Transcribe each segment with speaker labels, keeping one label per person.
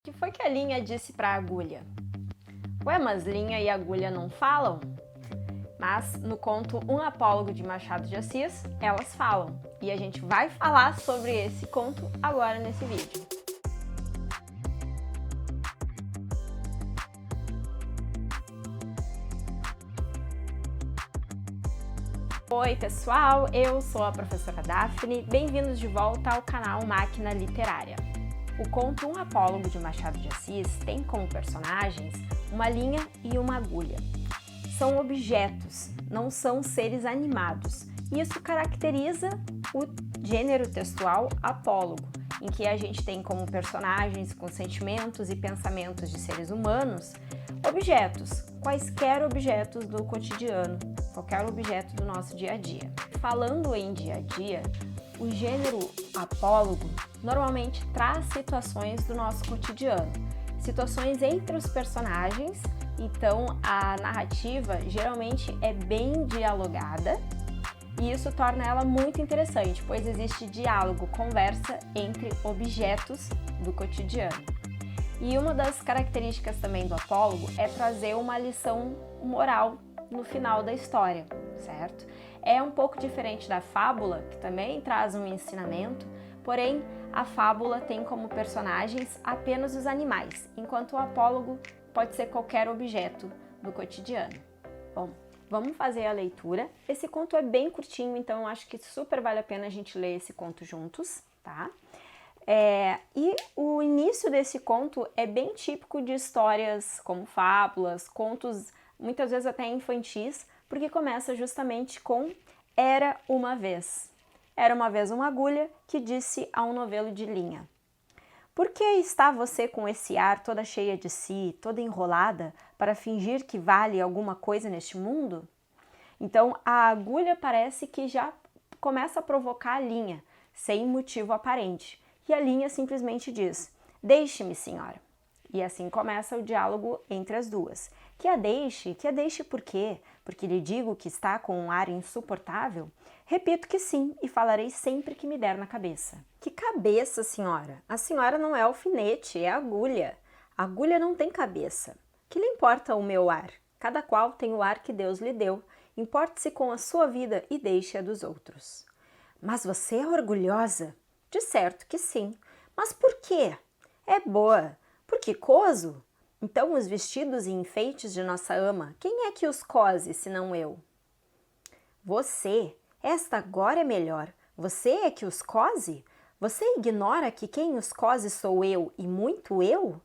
Speaker 1: que foi que a linha disse para a agulha? Ué, mas linha e agulha não falam? Mas no conto Um Apólogo de Machado de Assis, elas falam. E a gente vai falar sobre esse conto agora nesse vídeo. Oi pessoal, eu sou a professora Daphne, bem-vindos de volta ao canal Máquina Literária. O conto Um Apólogo de Machado de Assis tem como personagens uma linha e uma agulha. São objetos, não são seres animados. Isso caracteriza o gênero textual apólogo, em que a gente tem como personagens com sentimentos e pensamentos de seres humanos, objetos, quaisquer objetos do cotidiano, qualquer objeto do nosso dia a dia. Falando em dia a dia, o gênero apólogo normalmente traz situações do nosso cotidiano, situações entre os personagens, então a narrativa geralmente é bem dialogada e isso torna ela muito interessante, pois existe diálogo, conversa entre objetos do cotidiano. E uma das características também do apólogo é trazer uma lição moral no final da história, certo? É um pouco diferente da fábula, que também traz um ensinamento, porém a fábula tem como personagens apenas os animais, enquanto o apólogo pode ser qualquer objeto do cotidiano. Bom, vamos fazer a leitura. Esse conto é bem curtinho, então eu acho que super vale a pena a gente ler esse conto juntos, tá? E o início desse conto é bem típico de histórias como fábulas, contos muitas vezes até infantis, porque começa justamente com Era uma vez. Era uma vez uma agulha que disse a um novelo de linha: por que está você com esse ar toda cheia de si, toda enrolada, para fingir que vale alguma coisa neste mundo? Então a agulha parece que já começa a provocar a linha, sem motivo aparente. E a linha simplesmente diz: deixe-me, senhora. E assim começa o diálogo entre as duas. Que a deixe por quê? Porque lhe digo que está com um ar insuportável? Repito que sim, e falarei sempre que me der na cabeça. Que cabeça, senhora? A senhora não é alfinete, é agulha. A agulha não tem cabeça. Que lhe importa o meu ar? Cada qual tem o ar que Deus lhe deu. Importe-se com a sua vida e deixe a dos outros. Mas você é orgulhosa? De certo que sim. Mas por quê? É boa. Porque coso? Então os vestidos e enfeites de nossa ama, quem é que os cose, senão eu? Você, esta agora é melhor. Você é que os cose? Você ignora que quem os cose sou eu e muito eu?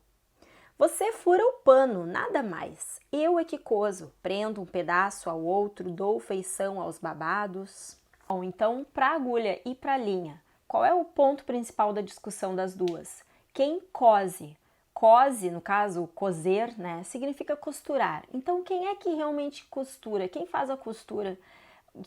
Speaker 1: Você fura o pano, nada mais. Eu é que coso, prendo um pedaço ao outro, dou feição aos babados. Bom, então, para a agulha e para a linha, qual é o ponto principal da discussão das duas? Quem cose? Cose, no caso, coser, né, significa costurar. Então, quem é que realmente costura? Quem faz a costura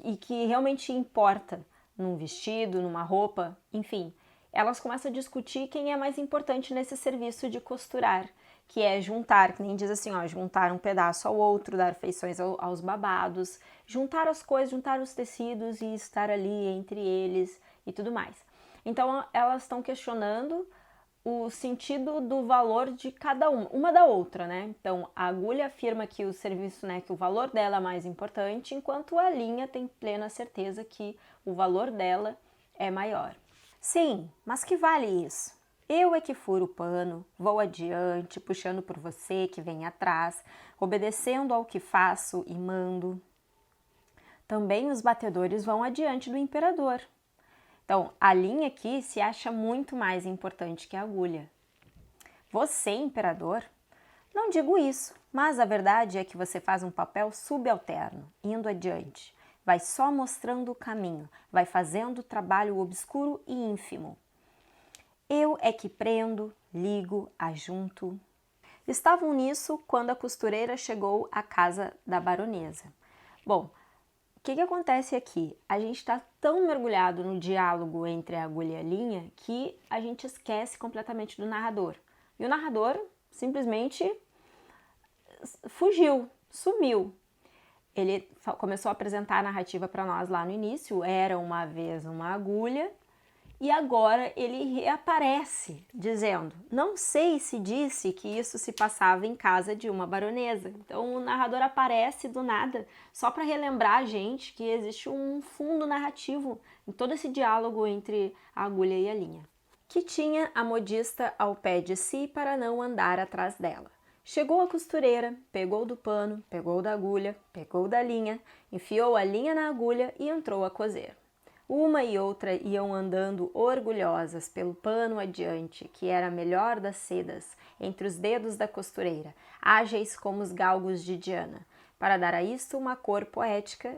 Speaker 1: e que realmente importa num vestido, numa roupa, enfim. Elas começam a discutir quem é mais importante nesse serviço de costurar, que é juntar, que nem diz assim, ó, juntar um pedaço ao outro, dar feições aos babados, juntar as coisas, juntar os tecidos e estar ali entre eles e tudo mais. Então, elas estão questionando o sentido do valor de cada uma da outra, né? Então, a agulha afirma que o serviço, né, que o valor dela é mais importante, enquanto a linha tem plena certeza que o valor dela é maior. Sim, mas que vale isso? Eu é que furo o pano, vou adiante, puxando por você que vem atrás, obedecendo ao que faço e mando. Também os batedores vão adiante do imperador. Então, a linha aqui se acha muito mais importante que a agulha. Você, imperador? Não digo isso, mas a verdade é que você faz um papel subalterno, indo adiante. Vai só mostrando o caminho, vai fazendo trabalho obscuro e ínfimo. Eu é que prendo, ligo, ajunto. Estavam nisso quando a costureira chegou à casa da baronesa. Bom, o que acontece aqui? A gente está tão mergulhado no diálogo entre a agulha e a linha que a gente esquece completamente do narrador. E o narrador simplesmente fugiu, sumiu. Ele começou a apresentar a narrativa para nós lá no início. Era uma vez uma agulha E agora ele reaparece, dizendo: não sei se disse que isso se passava em casa de uma baronesa. Então o narrador aparece do nada, só para relembrar a gente que existe um fundo narrativo em todo esse diálogo entre a agulha e a linha. Que tinha a modista ao pé de si para não andar atrás dela. Chegou a costureira, pegou do pano, pegou da agulha, pegou da linha, enfiou a linha na agulha e entrou a coser. Uma e outra iam andando orgulhosas pelo pano adiante, que era a melhor das sedas, entre os dedos da costureira, ágeis como os galgos de Diana, para dar a isto uma cor poética.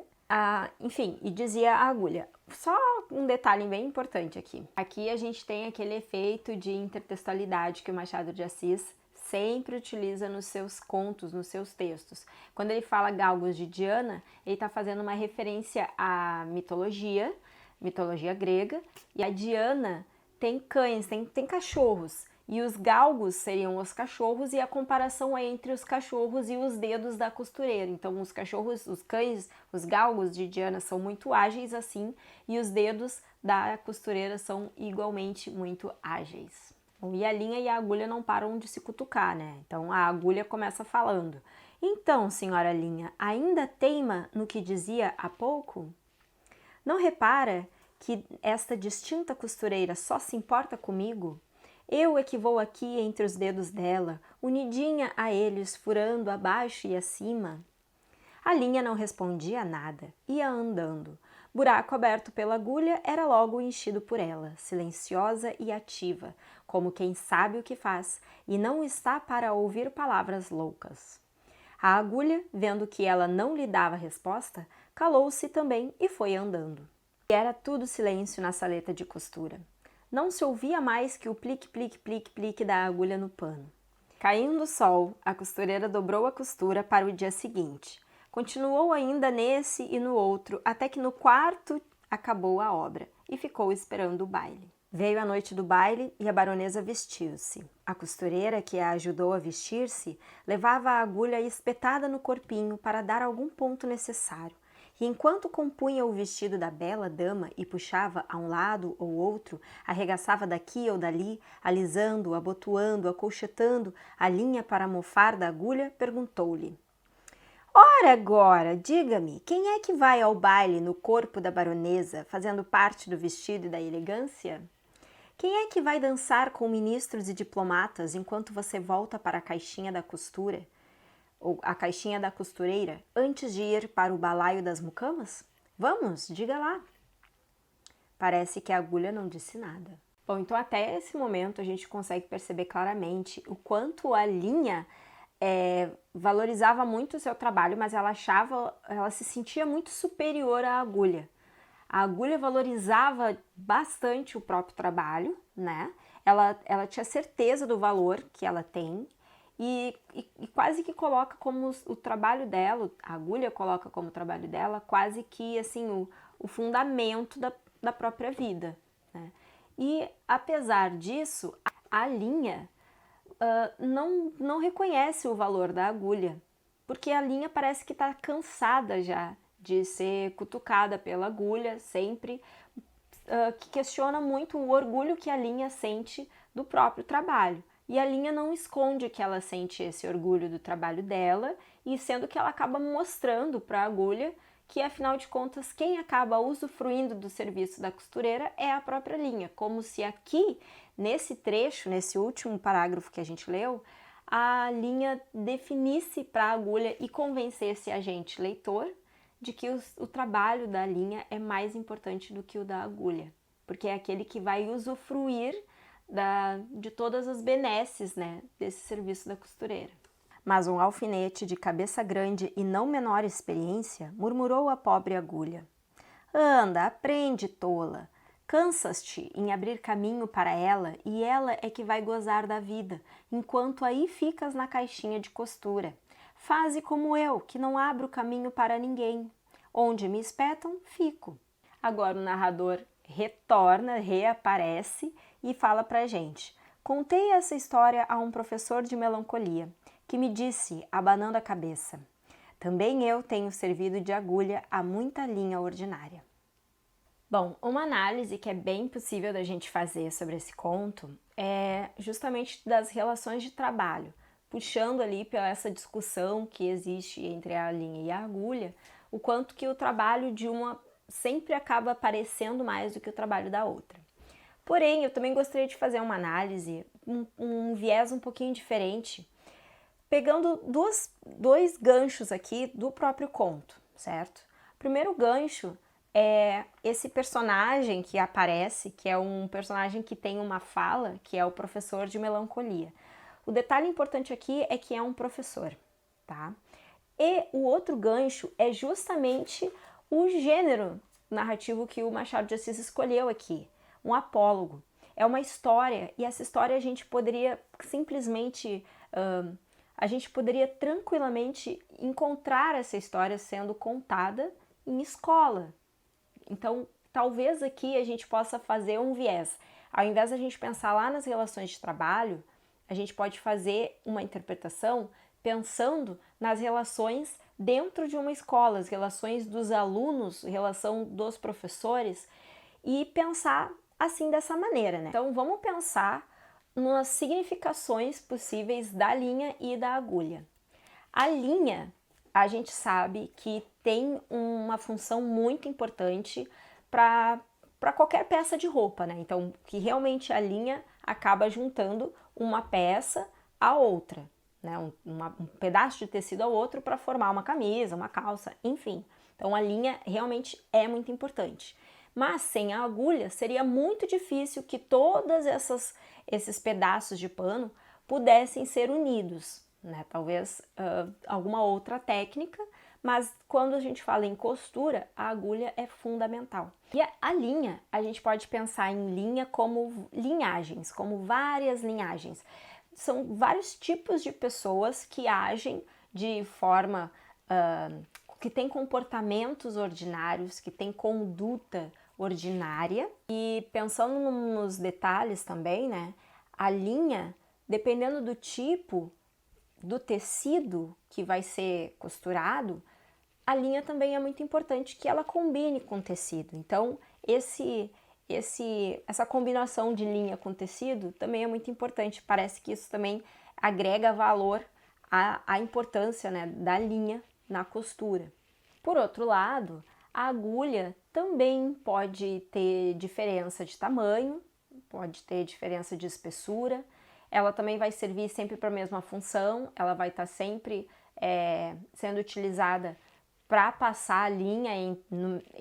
Speaker 1: Enfim, e dizia a agulha. Só um detalhe bem importante aqui. Aqui a gente tem aquele efeito de intertextualidade que o Machado de Assis sempre utiliza nos seus contos, nos seus textos. Quando ele fala galgos de Diana, ele está fazendo uma referência à mitologia grega, e a Diana tem cães, tem cachorros, e os galgos seriam os cachorros, e a comparação é entre os cachorros e os dedos da costureira. Então os cachorros, os cães, os galgos de Diana são muito ágeis assim, e os dedos da costureira são igualmente muito ágeis. Bom, e a linha e a agulha não param de se cutucar, né? Então a agulha começa falando: então, senhora linha, ainda teima no que dizia há pouco? Não repara que esta distinta costureira só se importa comigo? Eu é que vou aqui entre os dedos dela, unidinha a eles, furando abaixo e acima. A linha não respondia nada, ia andando. Buraco aberto pela agulha era logo enchido por ela, silenciosa e ativa, como quem sabe o que faz e não está para ouvir palavras loucas. A agulha, vendo que ela não lhe dava resposta, calou-se também e foi andando. E era tudo silêncio na saleta de costura. Não se ouvia mais que o plique, plique, plique, plique da agulha no pano. Caindo o sol, a costureira dobrou a costura para o dia seguinte. Continuou ainda nesse e no outro, até que no quarto acabou a obra e ficou esperando o baile. Veio a noite do baile e a baronesa vestiu-se. A costureira, que a ajudou a vestir-se, levava a agulha espetada no corpinho para dar algum ponto necessário. E enquanto compunha o vestido da bela dama e puxava a um lado ou outro, arregaçava daqui ou dali, alisando, abotoando, acolchetando a linha para mofar da agulha, perguntou-lhe: ora agora, diga-me, quem é que vai ao baile no corpo da baronesa, fazendo parte do vestido e da elegância? Quem é que vai dançar com ministros e diplomatas enquanto você volta para a caixinha da costura? Ou a caixinha da costureira, antes de ir para o balaio das mucamas? Vamos, diga lá. Parece que a agulha não disse nada. Bom, então até esse momento a gente consegue perceber claramente o quanto a linha valorizava muito o seu trabalho, mas ela se sentia muito superior à agulha. A agulha valorizava bastante o próprio trabalho, né? Ela tinha certeza do valor que ela tem, e quase que coloca como o trabalho dela, a agulha coloca como o trabalho dela, quase que assim o fundamento da própria vida, né? E apesar disso, a linha não reconhece o valor da agulha, porque a linha parece que está cansada já de ser cutucada pela agulha sempre, que questiona muito o orgulho que a linha sente do próprio trabalho. E a linha não esconde que ela sente esse orgulho do trabalho dela, e sendo que ela acaba mostrando para a agulha que, afinal de contas, quem acaba usufruindo do serviço da costureira é a própria linha, como se aqui, nesse trecho, nesse último parágrafo que a gente leu, a linha definisse para a agulha e convencesse a gente, leitor, de que o trabalho da linha é mais importante do que o da agulha, porque é aquele que vai usufruir de todas as benesses, né, desse serviço da costureira. Mas um alfinete de cabeça grande e não menor experiência murmurou a pobre agulha: anda, aprende, tola. Cansas-te em abrir caminho para ela e ela é que vai gozar da vida, enquanto aí ficas na caixinha de costura. Faze como eu, que não abro caminho para ninguém. Onde me espetam, fico. Agora o narrador retorna, reaparece e fala pra gente: contei essa história a um professor de melancolia, que me disse, abanando a cabeça: também eu tenho servido de agulha a muita linha ordinária. Bom, uma análise que é bem possível da gente fazer sobre esse conto é justamente das relações de trabalho, puxando ali pela essa discussão que existe entre a linha e a agulha, o quanto que o trabalho de uma sempre acaba aparecendo mais do que o trabalho da outra. Porém, eu também gostaria de fazer uma análise, um viés um pouquinho diferente, pegando dois ganchos aqui do próprio conto, certo? O primeiro gancho é esse personagem que aparece, que é um personagem que tem uma fala, que é o professor de melancolia. O detalhe importante aqui é que é um professor, tá? E o outro gancho é justamente o gênero narrativo que o Machado de Assis escolheu aqui, um apólogo. É uma história, e essa história a gente poderia simplesmente, a gente poderia tranquilamente encontrar essa história sendo contada em escola. Então, talvez aqui a gente possa fazer um viés. Ao invés da gente pensar lá nas relações de trabalho, a gente pode fazer uma interpretação pensando nas relações dentro de uma escola, as relações dos alunos, relação dos professores, e pensar assim dessa maneira, né? Então vamos pensar nas significações possíveis da linha e da agulha. A linha, a gente sabe que tem uma função muito importante para qualquer peça de roupa, né? Então, que realmente a linha acaba juntando uma peça a outra, né? Um pedaço de tecido ao outro para formar uma camisa, uma calça, enfim. Então, a linha realmente é muito importante. Mas sem a agulha seria muito difícil que esses pedaços de pano pudessem ser unidos, né? Talvez alguma outra técnica, mas quando a gente fala em costura, a agulha é fundamental. E a linha, a gente pode pensar em linha como linhagens, como várias linhagens. São vários tipos de pessoas que agem de forma que tem comportamentos ordinários, que tem conduta ordinária. E pensando nos detalhes também, né? A linha, dependendo do tipo do tecido que vai ser costurado, a linha também é muito importante que ela combine com o tecido. Então, essa combinação de linha com tecido também é muito importante. Parece que isso também agrega valor à importância, né, da linha na costura. Por outro lado, a agulha também pode ter diferença de tamanho, pode ter diferença de espessura. Ela também vai servir sempre para a mesma função, ela vai estar sempre sendo utilizada para passar a linha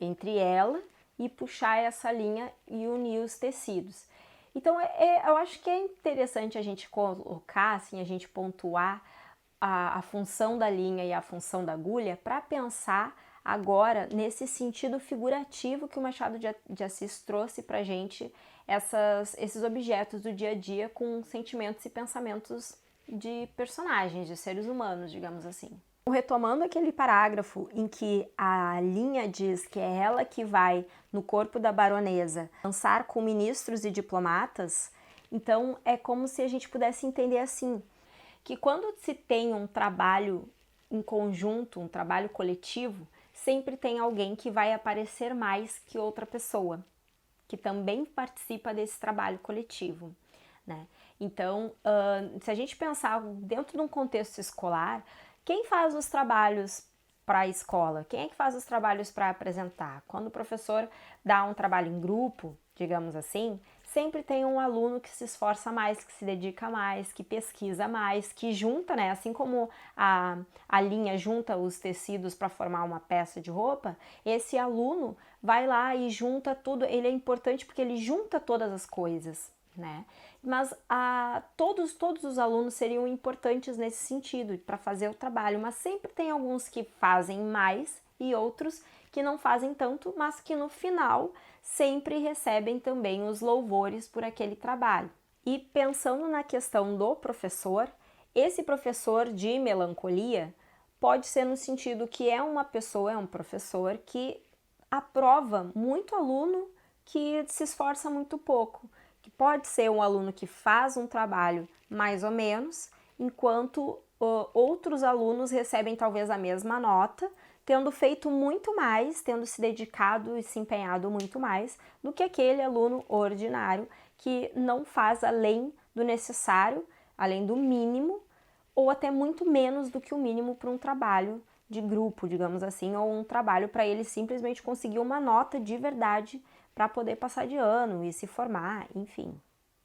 Speaker 1: entre ela e puxar essa linha e unir os tecidos. Então, eu acho que é interessante a gente colocar, assim, a gente pontuar a função da linha e a função da agulha para pensar agora nesse sentido figurativo que o Machado de Assis trouxe para a gente, esses objetos do dia a dia com sentimentos e pensamentos de personagens, de seres humanos, digamos assim. Retomando aquele parágrafo em que a linha diz que é ela que vai no corpo da baronesa dançar com ministros e diplomatas, então é como se a gente pudesse entender assim, que quando se tem um trabalho em conjunto, um trabalho coletivo, sempre tem alguém que vai aparecer mais que outra pessoa, que também participa desse trabalho coletivo, né? Então, se a gente pensar dentro de um contexto escolar, quem faz os trabalhos para a escola? Quem é que faz os trabalhos para apresentar? Quando o professor dá um trabalho em grupo, digamos assim, sempre tem um aluno que se esforça mais, que se dedica mais, que pesquisa mais, que junta, né? Assim como a linha junta os tecidos para formar uma peça de roupa, esse aluno vai lá e junta tudo. Ele é importante porque ele junta todas as coisas, né? Mas todos os alunos seriam importantes nesse sentido, para fazer o trabalho, mas sempre tem alguns que fazem mais e outros que não fazem tanto, mas que no final sempre recebem também os louvores por aquele trabalho. E pensando na questão do professor, esse professor de melancolia pode ser no sentido que é uma pessoa, é um professor que aprova muito aluno que se esforça muito pouco, que pode ser um aluno que faz um trabalho mais ou menos, enquanto outros alunos recebem talvez a mesma nota tendo feito muito mais, tendo se dedicado e se empenhado muito mais do que aquele aluno ordinário que não faz além do necessário, além do mínimo, ou até muito menos do que o mínimo para um trabalho de grupo, digamos assim, ou um trabalho para ele simplesmente conseguir uma nota de verdade para poder passar de ano e se formar, enfim.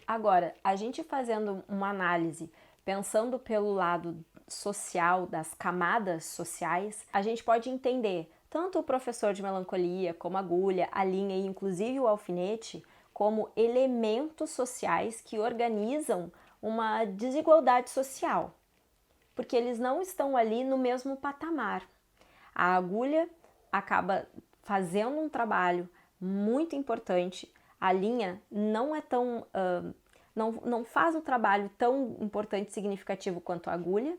Speaker 1: Agora, a gente fazendo uma análise, pensando pelo lado social, das camadas sociais, a gente pode entender tanto o professor de melancolia, como a agulha, a linha e inclusive o alfinete, como elementos sociais que organizam uma desigualdade social, porque eles não estão ali no mesmo patamar. A agulha acaba fazendo um trabalho muito importante, a linha não é tão... não faz um trabalho tão importante e significativo quanto a agulha,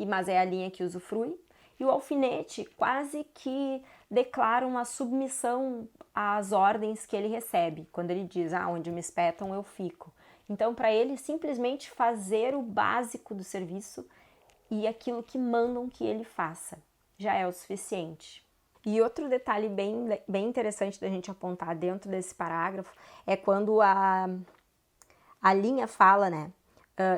Speaker 1: mas é a linha que usufrui, e o alfinete quase que declara uma submissão às ordens que ele recebe, quando ele diz, onde me espetam eu fico. Então, para ele, simplesmente fazer o básico do serviço e aquilo que mandam que ele faça já é o suficiente. E outro detalhe bem interessante da gente apontar dentro desse parágrafo é quando a linha fala, né?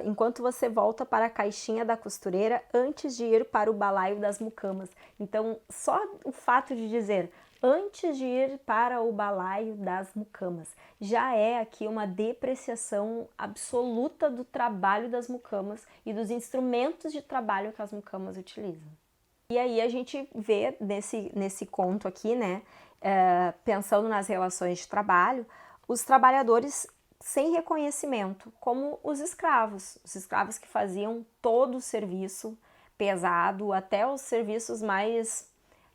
Speaker 1: Enquanto você volta para a caixinha da costureira antes de ir para o balaio das mucamas. Então, só o fato de dizer antes de ir para o balaio das mucamas já é aqui uma depreciação absoluta do trabalho das mucamas e dos instrumentos de trabalho que as mucamas utilizam. E aí a gente vê nesse conto aqui, né, pensando nas relações de trabalho, os trabalhadores sem reconhecimento, como os escravos que faziam todo o serviço pesado, até os serviços mais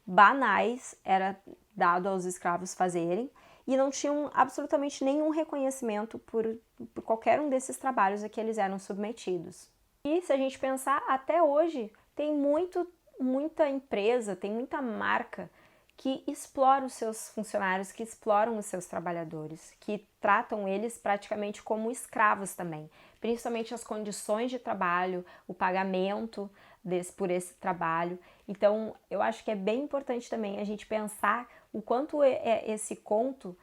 Speaker 1: banais era dado aos escravos fazerem, e não tinham absolutamente nenhum reconhecimento por qualquer um desses trabalhos a que eles eram submetidos. E se a gente pensar, até hoje tem muita empresa, tem muita marca que explora os seus funcionários, que exploram os seus trabalhadores, que tratam eles praticamente como escravos também, principalmente as condições de trabalho, o pagamento por esse trabalho. Então, eu acho que é bem importante também a gente pensar o quanto esse conto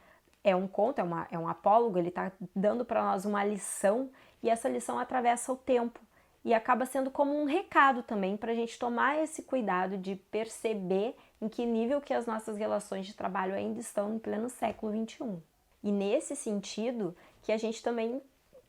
Speaker 1: é um apólogo, ele está dando para nós uma lição, e essa lição atravessa o tempo. E acaba sendo como um recado também para a gente tomar esse cuidado de perceber em que nível que as nossas relações de trabalho ainda estão em pleno século XXI. E nesse sentido que a gente também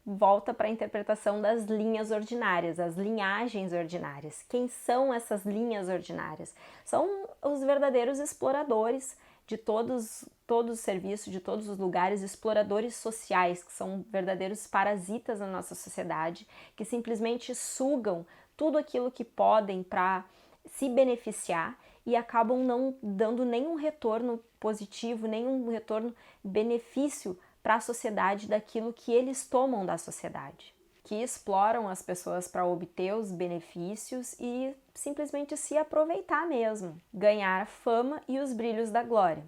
Speaker 1: volta para a interpretação das linhas ordinárias, as linhagens ordinárias. Quem são essas linhas ordinárias? São os verdadeiros exploradores de todos os serviços, de todos os lugares, exploradores sociais, que são verdadeiros parasitas na nossa sociedade, que simplesmente sugam tudo aquilo que podem para se beneficiar e acabam não dando nenhum retorno positivo, nenhum retorno benefício para a sociedade daquilo que eles tomam da sociedade, que exploram as pessoas para obter os benefícios e simplesmente se aproveitar mesmo, ganhar a fama e os brilhos da glória.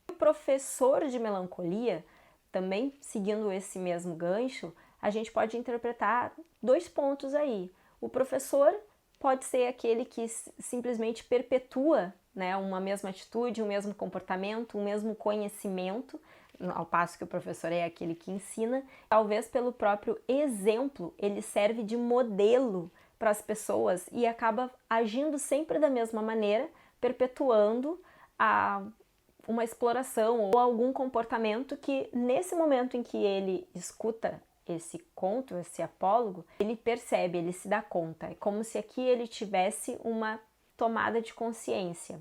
Speaker 1: O professor de melancolia, também seguindo esse mesmo gancho, a gente pode interpretar 2 pontos aí. O professor pode ser aquele que simplesmente perpetua, né, uma mesma atitude, um mesmo comportamento, um mesmo conhecimento, ao passo que o professor é aquele que ensina. Talvez pelo próprio exemplo, ele serve de modelo para as pessoas e acaba agindo sempre da mesma maneira, perpetuando uma exploração ou algum comportamento que, nesse momento em que ele escuta esse conto, esse apólogo, ele percebe, ele se dá conta. É como se aqui ele tivesse uma tomada de consciência.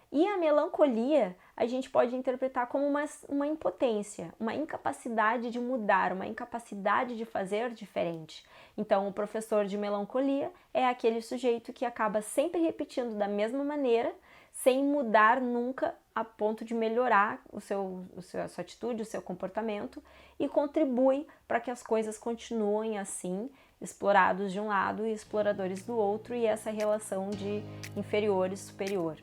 Speaker 1: E a melancolia a gente pode interpretar como uma impotência, uma incapacidade de mudar, uma incapacidade de fazer diferente. Então, o professor de melancolia é aquele sujeito que acaba sempre repetindo da mesma maneira, sem mudar nunca a ponto de melhorar a sua atitude, o seu comportamento, e contribui para que as coisas continuem assim, explorados de um lado e exploradores do outro, e essa relação de inferior e superior.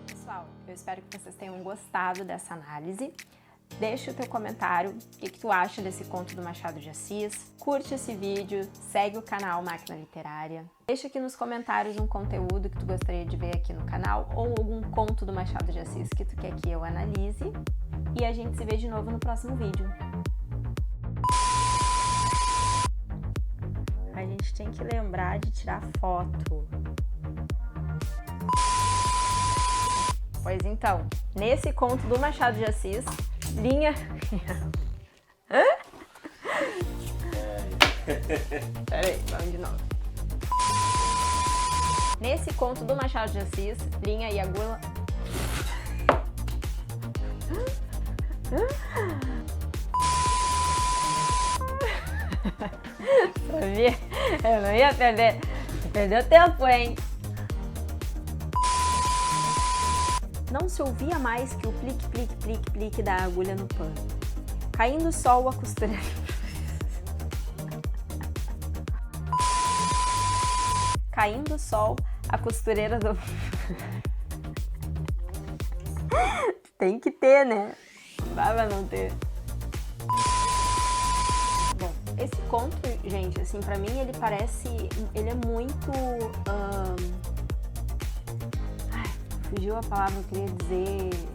Speaker 1: Pessoal, eu espero que vocês tenham gostado dessa análise. Deixa o teu comentário, o que tu acha desse conto do Machado de Assis, curte esse vídeo, segue o canal Máquina Literária, deixa aqui nos comentários um conteúdo que tu gostaria de ver aqui no canal ou algum conto do Machado de Assis que tu quer que eu analise e a gente se vê de novo no próximo vídeo. A gente tem que lembrar de tirar foto. Pois então, nesse conto do Machado de Assis, linha... Peraí, vamos de novo. Nesse conto do Machado de Assis, linha e agulha... Sabia? Eu não ia perder. Perdeu tempo, hein? Não se ouvia mais que o plique, plique, plique, plique da agulha no pano. Caindo o sol, a costureira... Caindo o sol, a costureira do... Tem que ter, né? Vai não ter. Bom, esse conto, gente, assim, pra mim ele parece... Ele é muito... Fugiu a palavra que eu queria dizer...